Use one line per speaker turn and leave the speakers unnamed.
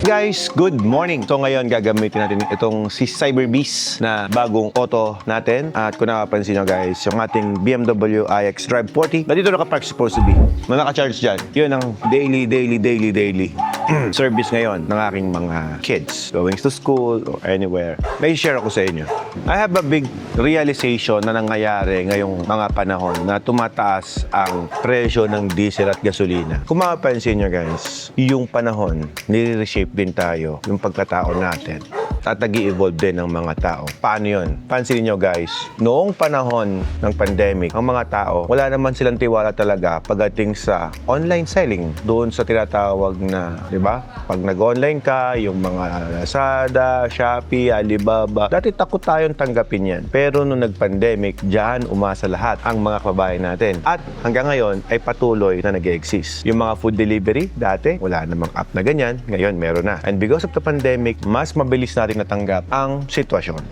guys, good morning. So ngayon gagamitin natin itong si Cyberbeast na bagong auto natin. At kung nakapansin nyo guys, yung ating BMW iX Drive 40 na dito nakapark supposed to be. Na naka-charge dyan. Yun ang daily service ngayon ng aking mga kids going to school or anywhere. May share ako sa inyo. I have a big realization na nangyayari ngayong mga panahon na tumataas ang presyo ng diesel at gasolina. Kung mapapansin nyo guys, yung panahon, nire-reshape din tayo yung pagkatao natin. Tatagi-evolve din ng mga tao. Paano yun? Pansinin nyo guys, noong panahon ng pandemic, ang mga tao, wala naman silang tiwala talaga pagdating sa online selling. Doon sa tinatawag na, di ba? Pag nag-online ka, yung mga Lazada, Shopee, Alibaba, dati takot tayong tanggapin yan. Pero nung nag-pandemic, diyan umasa lahat ang mga kababayan natin. At hanggang ngayon ay patuloy na nag-exist. Yung mga food delivery, dati wala namang app na ganyan. Ngayon meron na. And because of the pandemic, mas mabilis natin natanggap ang sitwasyon.